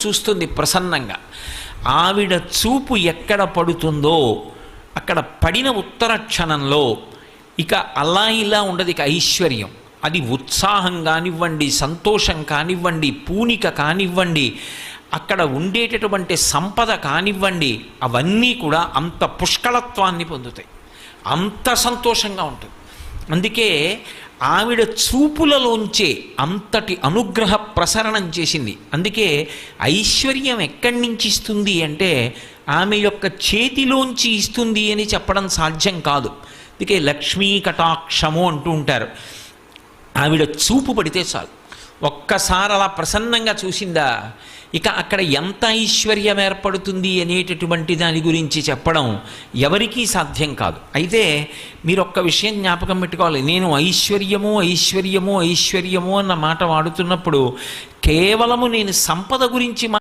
చూస్తుంది ప్రసన్నంగా. ఆవిడ చూపు ఎక్కడ పడుతుందో అక్కడ పడిన ఉత్తర క్షణంలో ఇక అలా ఇలా ఉండదు. ఇక ఐశ్వర్యం, అది ఉత్సాహం కానివ్వండి, సంతోషం కానివ్వండి, పూనిక కానివ్వండి, అక్కడ ఉండేటటువంటి సంపద కానివ్వండి, అవన్నీ కూడా అంత పుష్కళత్వాన్ని పొందుతాయి, అంత సంతోషంగా ఉంటుంది. అందుకే ఆవిడ చూపులలోంచే అంతటి అనుగ్రహ ప్రసరణం చేసింది. అందుకే ఐశ్వర్యం ఎక్కడి నుంచి ఇస్తుంది అంటే ఆమె యొక్క చేతిలోంచి ఇస్తుంది అని చెప్పడం సాధ్యం కాదు. అందుకే లక్ష్మీ కటాక్షము అంటూ ఉంటారు. ఆవిడ చూపు పడితే చాలు, ఒక్కసారి అలా ప్రసన్నంగా చూసిందా, ఇక అక్కడ ఎంత ఐశ్వర్యం ఏర్పడుతుంది అనేటటువంటి దాని గురించి చెప్పడం ఎవరికీ సాధ్యం కాదు. అయితే మీరు ఒక్క విషయం జ్ఞాపకం పెట్టుకోవాలి. నేను ఐశ్వర్యము ఐశ్వర్యము ఐశ్వర్యము అన్న మాట వాడుతున్నప్పుడు కేవలము నేను సంపద గురించి